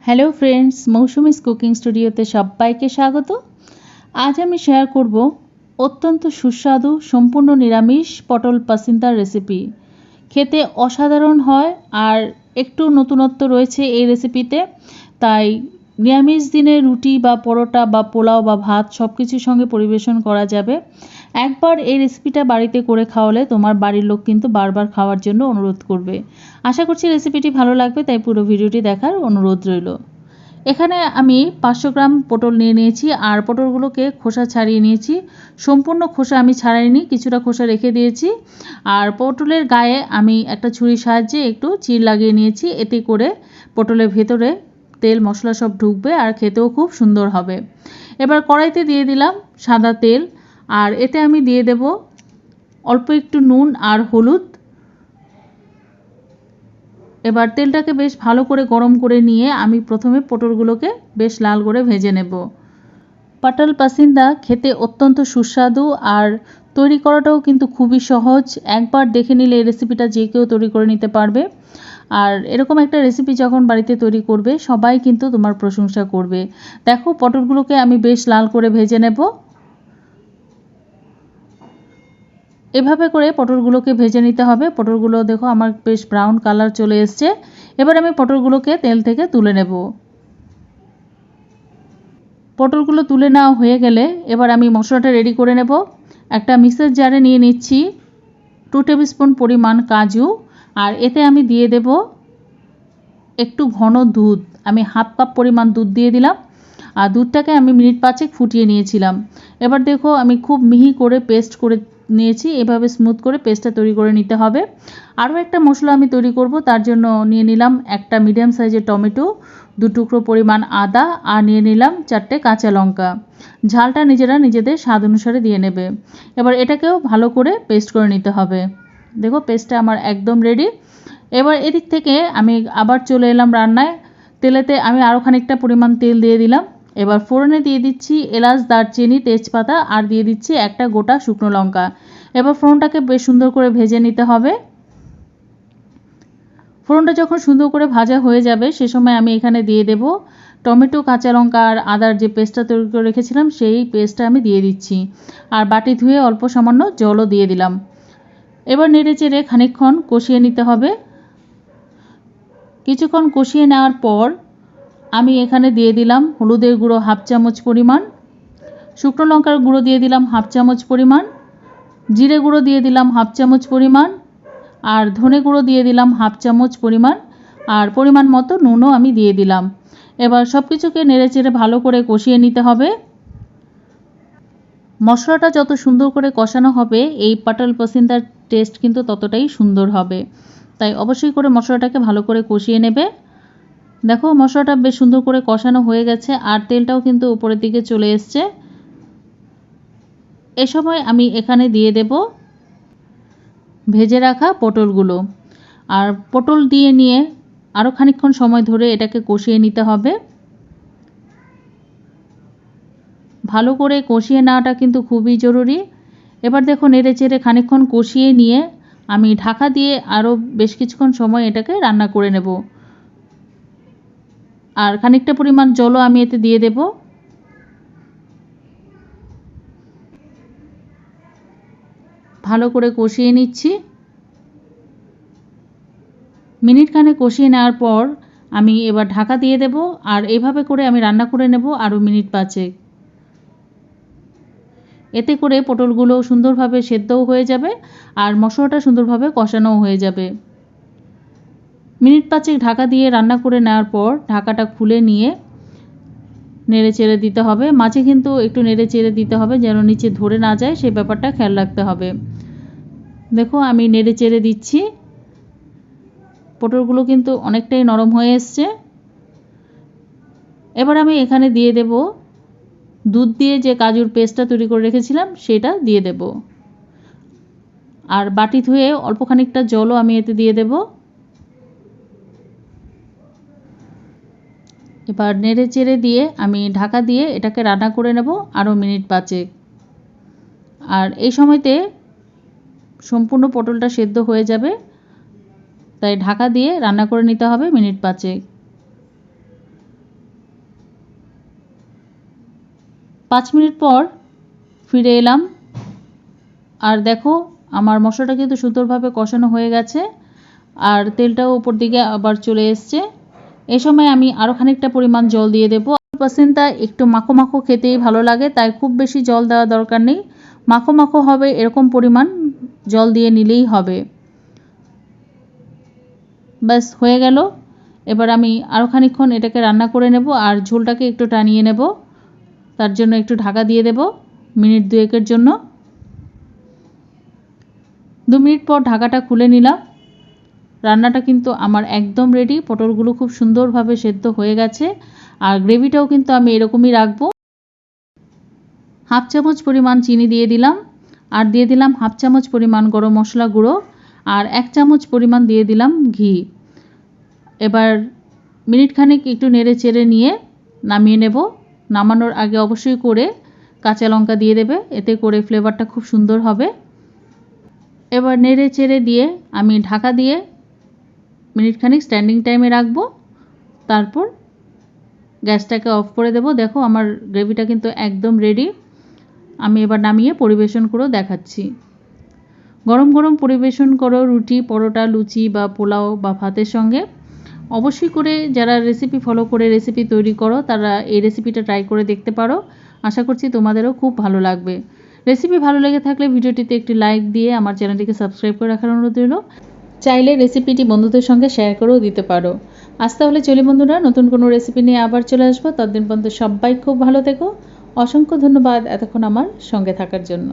Hello friends, Mousumi's cooking স্টুডিওতে সবাইকে স্বাগত। আজ আমি শেয়ার করব অত্যন্ত সুস্বাদু সম্পূর্ণ নিরামিষ পটল পাসিন্দার রেসিপি। খেতে অসাধারণ হয় আর একটু নতুনত্ব রয়েছে এই রেসিপিতে। তাই নিরামিষ দিনে রুটি বা পরোটা বা পোলাও বা ভাত সব কিছুর সঙ্গে পরিবেশন করা যাবে। একবার এই রেসিপিটা বাড়িতে করে খাওয়ালে তোমার বাড়ির লোক কিন্তু বারবার খাওয়ার জন্য অনুরোধ করবে। আশা করছি রেসিপিটি ভালো লাগবে, তাই পুরো ভিডিওটি দেখার অনুরোধ রইল। এখানে আমি 500 গ্রাম পটল নিয়ে নিয়েছি আর পটলগুলোকে খোসা ছাড়িয়ে নিয়েছি। সম্পূর্ণ খোসা আমি ছাড়াইনি, কিছুটা খোসা রেখে দিয়েছি। আর পটলের গায়ে আমি একটা ছুরির সাহায্যে একটু চির লাগিয়ে নিয়েছি, এতে করে পটলের ভেতরে তেল মশলা সব ঢুকবে আর খেতেও খুব সুন্দর হবে। এবার কড়াইতে দিয়ে দিলাম সাদা তেল, আর এতে আমি দিয়ে দেব অল্প একটু নুন আর হলুদ। এবার তেলটাকে বেশ ভালো করে গরম করে নিয়ে আমি প্রথমে পটলগুলোকে বেশ লাল করে ভেজে নেব। পটল পাসিন্দা খেতে অত্যন্ত সুস্বাদু আর তৈরি করাটাও কিন্তু খুবই সহজ। একবার দেখে নিলে এই রেসিপিটা যে কেউ তৈরি করে নিতে পারবে। আর এরকম একটা রেসিপি যখন বাড়িতে তৈরি করবে সবাই কিন্তু তোমার প্রশংসা করবে। দেখো, পটলগুলোকে আমি বেশ লাল করে ভেজে নেব। এভাবে করে পটলগুলোকে ভেজে নিতে হবে। পটলগুলো দেখো আমার বেশ ব্রাউন কালার চলে এসছে। এবার আমি পটলগুলোকে তেল থেকে তুলে নেব। পটলগুলো তুলে নেওয়া হয়ে গেলে এবার আমি মশলাটা রেডি করে নেব। একটা মিক্সার জারে নিয়ে নিচ্ছি 2 টেবিল স্পুন পরিমাণ কাজু, আর এতে আমি দিয়ে দেব একটু ঘন দুধ। আমি হাফ কাপ পরিমাণ দুধ দিয়ে দিলাম, আর দুধটাকে আমি মিনিট 5 ফুটিয়ে নিয়েছিলাম। এবার দেখো আমি খুব মিহি করে পেস্ট করে নিয়েছি। এভাবে স্মুথ করে পেস্টটা তৈরি করে নিতে হবে। আরও একটা মশলা আমি তৈরি করব, তার জন্য নিয়ে নিলাম একটা মিডিয়াম সাইজের টমেটো, 2 টুকরো পরিমাণ আদা, আর নিয়ে নিলাম 4টে কাঁচা লঙ্কা। ঝালটা নিজেদের স্বাদ অনুসারে দিয়ে নেবে। এবার এটাকেও ভালো করে পেস্ট করে নিতে হবে। দেখো পেস্টটা আমার একদম রেডি। এবার এদিক থেকে আমি আবার চলে এলাম রান্নায়। তেলেতে আমি আরও খানিকটা পরিমাণ তেল দিয়ে দিলাম। এবার ফোড়নে দিয়ে দিচ্ছি এলাচ, দারচিনি, তেজপাতা, আর দিয়ে দিচ্ছি একটা গোটা শুকনো লঙ্কা। এবার ফোড়নটাকে বেশ সুন্দর করে ভেজে নিতে হবে। ফোড়নটা যখন সুন্দর করে ভাজা হয়ে যাবে সে সময় আমি এখানে দিয়ে দেব টমেটো, কাঁচা লঙ্কা আর আদার যে পেস্টটা তৈরি করে রেখেছিলাম সেই পেস্টটা আমি দিয়ে দিচ্ছি, আর বাটি ধুয়ে অল্প সামান্য জলও দিয়ে দিলাম। এবার নেড়ে চেড়ে খানিকক্ষণ কষিয়ে নিতে হবে। কিছুক্ষণ কষিয়ে নেওয়ার পর আমি এখানে দিয়ে দিলাম হলুদের গুঁড়ো হাফ চামচ পরিমাণ, শুকনো লঙ্কার গুঁড়ো দিয়ে দিলাম হাফ চামচ পরিমাণ, জিরে গুঁড়ো দিয়ে দিলাম হাফ চামচ পরিমাণ, আর ধনে গুঁড়ো দিয়ে দিলাম হাফ চামচ পরিমাণ, আর পরিমাণ মতো নুনও আমি দিয়ে দিলাম। এবার সব কিছুকে নেড়ে চেড়ে ভালো করে কষিয়ে নিতে হবে। মশলাটা যত সুন্দর করে কষানো হবে এই পটল পাসিন্দার টেস্ট কিন্তু ততটাই সুন্দর হবে। তাই অবশ্যই করে মশলাটাকে ভালো করে কষিয়ে নেবে। দেখো মশলাটা বেশ সুন্দর করে কষানো হয়ে গেছে আর তেলটাও কিন্তু উপরের দিকে চলে এসছে। এ সময় আমি এখানে দিয়ে দেব ভেজে রাখা পটলগুলো, আর পটল দিয়ে নিয়ে আরও খানিকক্ষণ সময় ধরে এটাকে কষিয়ে নিতে হবে। ভালো করে কষিয়ে নেওয়াটা কিন্তু খুবই জরুরি। এবার দেখো নেড়ে চেড়ে খানিকক্ষণ কষিয়ে নিয়ে আমি ঢাকা দিয়ে আরও বেশ কিছুক্ষণ সময় এটাকে রান্না করে নেব। আর খানিকটা পরিমাণ জলও আমি এতে দিয়ে দেব। ভালো করে কষিয়ে নিচ্ছি। মিনিট খানেক কষিয়ে নেওয়ার পর আমি এবার ঢাকা দিয়ে দেব, আর এইভাবে করে আমি রান্না করে নেব আরও মিনিট 5। এতে করে পটলগুলো সুন্দরভাবে সেদ্ধও হয়ে যাবে আর মশলাটা সুন্দরভাবে কষানোও হয়ে যাবে। মিনিট 5 ঢাকা দিয়ে রান্না করে নেওয়ার পর ঢাকাটা খুলে নিয়ে নেড়ে চেড়ে দিতে হবে। মাঝে কিন্তু একটু নেড়ে চেড়ে দিতে হবে যেন নিচে ধরে না যায়, সেই ব্যাপারটা খেয়াল রাখতে হবে। দেখো আমি নেড়ে চেড়ে দিচ্ছি। পটলগুলো কিন্তু অনেকটাই নরম হয়ে এসছে। এবার আমি এখানে দিয়ে দেব দুধ দিয়ে যে কাজুর পেস্টটা তৈরি করে রেখেছিলাম সেটা দিয়ে দেব, আর বাটি ধুয়ে অল্প খানিকটা জলও আমি এতে দিয়ে দেব। এবার নেড়ে চেড়ে দিয়ে আমি ঢাকা দিয়ে এটাকে রান্না করে নেব আরও মিনিট 5। আর এই সময়তে সম্পূর্ণ পটলটা সেদ্ধ হয়ে যাবে, তাই ঢাকা দিয়ে রান্না করে নিতে হবে মিনিট 5। 5 মিনিট পর ফিরে এলাম, আর দেখো আমার মশলাটা কিন্তু সুন্দরভাবে কষানো হয়ে গেছে আর তেলটাও উপর দিকে আবার চলে এসছে। এই সময় আমি আরও খানিকটা পরিমাণ জল দিয়ে দেবো। পাসিন্দা একটু মাখো মাখো খেতেই ভালো লাগে, তাই খুব বেশি জল দেওয়া দরকার নেই। মাখো মাখো হবে এরকম পরিমাণ জল দিয়ে নিলেই হবে। ব্যাস হয়ে গেল। এবার আমি আরও খানিকক্ষণ এটাকে রান্না করে নেব আর ঝোলটাকে একটু টানিয়ে নেব। তার জন্য একটু ঢাকা দিয়ে দেব মিনিট 2-এর জন্য। 2 মিনিট পর ঢাকাটা খুলে নিলাম। রান্নাটা কিন্তু আমার একদম রেডি। পটলগুলো খুব সুন্দরভাবে সেদ্ধ হয়ে গেছে আর গ্রেভিটাও কিন্তু আমি এরকমই রাখবো। 1/2 চামচ পরিমাণ চিনি দিয়ে দিলাম আর দিয়ে দিলাম 1/2 চামচ পরিমাণ গরম মশলা গুঁড়ো আর 1 চামচ পরিমাণ দিয়ে দিলাম ঘি। এবার মিনিট খানেক একটু নেড়ে চেড়ে নিয়ে নামিয়ে নেব। নামানোর আগে অবশ্যই করে কাঁচা লঙ্কা দিয়ে দেবে, এতে করে ফ্লেভারটা খুব সুন্দর হবে। এবার নেড়ে চেড়ে দিয়ে আমি ঢাকা দিয়ে মিনিট খানেক স্ট্যান্ডিং টাইমে রাখবো, তারপর গ্যাসটাকে অফ করে দেব। দেখো আমার গ্রেভিটা কিন্তু একদম রেডি। আমি এবার নামিয়ে পরিবেশন করেও দেখাচ্ছি। গরম গরম পরিবেশন করো রুটি, পরোটা, লুচি বা পোলাও বা ভাতের সঙ্গে। অবশ্যই করে যারা রেসিপি ফলো করে রেসিপি তৈরি করো তারা এই রেসিপিটা ট্রাই করে দেখতে পারো। আশা করছি তোমাদেরও খুব ভালো লাগবে। রেসিপি ভালো লেগে থাকলে ভিডিওটিতে একটি লাইক দিয়ে আমার চ্যানেলটিকে সাবস্ক্রাইব করে রাখার অনুরোধ রইল। চাইলে রেসিপিটি বন্ধুদের সঙ্গে শেয়ার করেও দিতে পারো। আজ তাহলে চলি বন্ধুরা, নতুন কোনো রেসিপি নিয়ে আবার চলে আসবো। ততদিন পর্যন্ত সবাই খুব ভালো থেকো। অসংখ্য ধন্যবাদ এতক্ষণ আমার সঙ্গে থাকার জন্য।